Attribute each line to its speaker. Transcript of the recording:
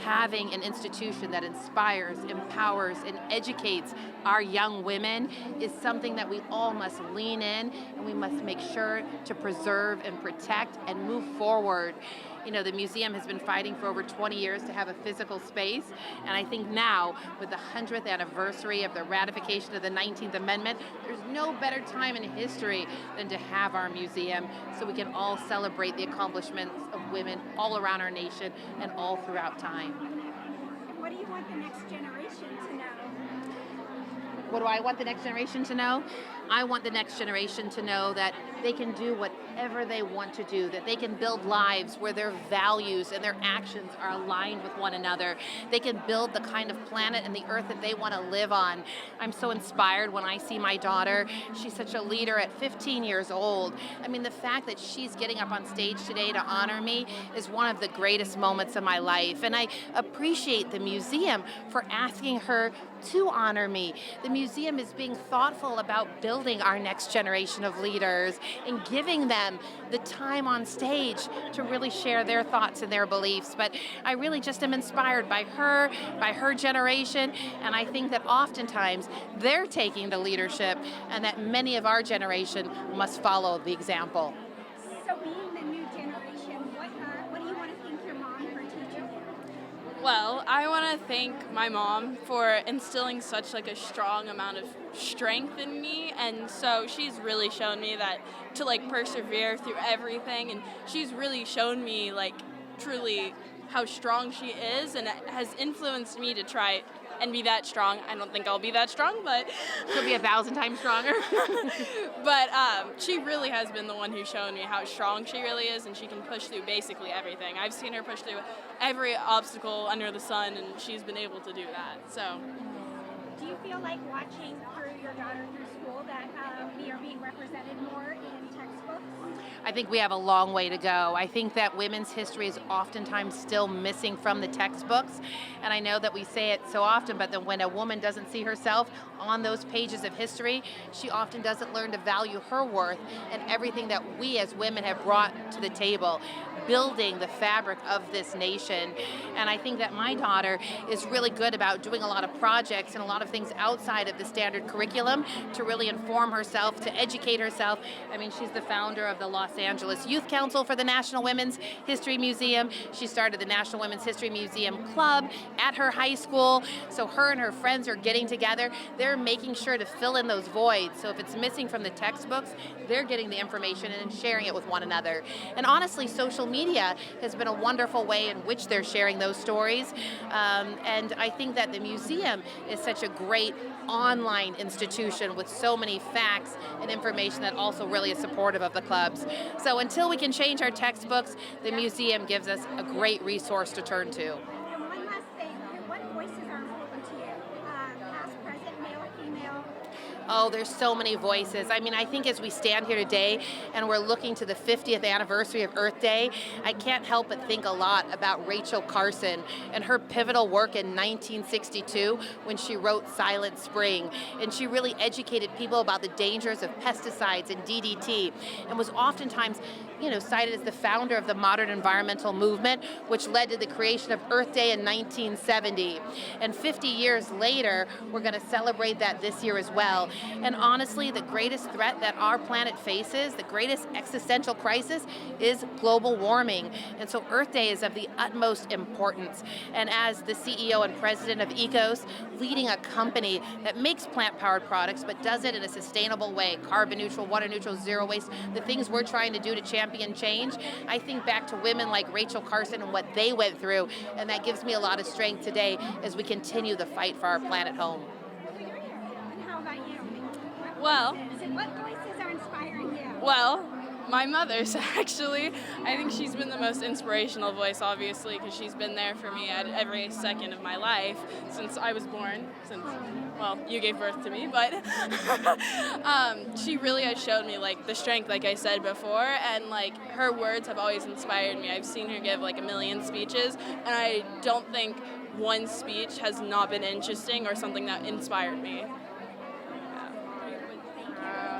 Speaker 1: Having an institution that inspires, empowers, and educates our young women is something that we all must lean in, and we must make sure to preserve and protect and move forward. You know, the museum has been fighting for over 20 years to have a physical space, and I think now, with the 100th anniversary of the ratification of the 19th Amendment, there's no better time in history than to have our museum so we can all celebrate the accomplishments of women all around our nation and all throughout time.
Speaker 2: What do you want the next generation to know?
Speaker 1: What do I want the next generation to know? I want the next generation to know that they can do whatever they want to do, that they can build lives where their values and their actions are aligned with one another. They can build the kind of planet and the earth that they want to live on. I'm so inspired when I see my daughter. She's such a leader at 15 years old. I mean, the fact that she's getting up on stage today to honor me is one of the greatest moments of my life. And I appreciate the museum for asking her to honor me. The museum is being thoughtful about building our next generation of leaders and giving them the time on stage to really share their thoughts and their beliefs. But I really just am inspired by her generation, and I think that oftentimes they're taking the leadership and that many of our generation must follow the example.
Speaker 2: So being the new generation, what do you want to thank your mom for teaching you?
Speaker 3: Well, I want to thank my mom for instilling such like a strong amount of strength in me, and so she's really shown me that to like persevere through everything, and she's really shown me like truly how strong she is, and it has influenced me to try and be that strong. I don't think I'll be that strong, but
Speaker 1: She'll be 1,000 times stronger.
Speaker 3: but she really has been the one who's shown me how strong she really is, and she can push through basically everything. I've seen her push through every obstacle under the sun, and she's been able to do that. So
Speaker 2: Do you feel like watching through your daughter through school that we are being represented more in textbooks?
Speaker 1: I think we have a long way to go. I think that women's history is oftentimes still missing from the textbooks. And I know that we say it so often, but then when a woman doesn't see herself on those pages of history, she often doesn't learn to value her worth and everything that we as women have brought to the table, building the fabric of this nation. And I think that my daughter is really good about doing a lot of projects and a lot of things outside of the standard curriculum to really inform herself, to educate herself. I mean, she's the founder of the Los Angeles Youth Council for the National Women's History Museum. She started the National Women's History Museum Club at her high school. So her and her friends are getting together. They're making sure to fill in those voids. So if it's missing from the textbooks, they're getting the information and sharing it with one another. And honestly, social media has been a wonderful way in which they're sharing those stories. And I think that the museum is such a great online institution with so many facts and information that also really is supportive of the clubs. So until we can change our textbooks, the museum gives us a great resource to turn to.
Speaker 2: And one last thing, what voices are important to you? Past, present, male, female?
Speaker 1: Oh, there's so many voices. I mean, I think as we stand here today and we're looking to the 50th anniversary of Earth Day, I can't help but think a lot about Rachel Carson and her pivotal work in 1962 when she wrote Silent Spring. And she really educated people about the dangers of pesticides and DDT, and was oftentimes, cited as the founder of the modern environmental movement, which led to the creation of Earth Day in 1970. And 50 years later, we're going to celebrate that this year as well. And honestly, the greatest threat that our planet faces, the greatest existential crisis, is global warming. And so Earth Day is of the utmost importance. And as the CEO and president of ECOS, leading a company that makes plant-powered products but does it in a sustainable way, carbon neutral, water neutral, zero waste, the things we're trying to do to champion change, I think back to women like Rachel Carson and what they went through, and that gives me a lot of strength today as we continue the fight for our planet home.
Speaker 2: And how about you?
Speaker 3: Well-
Speaker 2: What voices are inspiring you?
Speaker 3: well, my mother's actually. I think she's been the most inspirational voice, obviously, because she's been there for me at every second of my life since I was born, you gave birth to me, but she really has showed me like the strength, like I said before, and like her words have always inspired me. I've seen her give like a million speeches, and I don't think one speech has not been interesting or something that inspired me.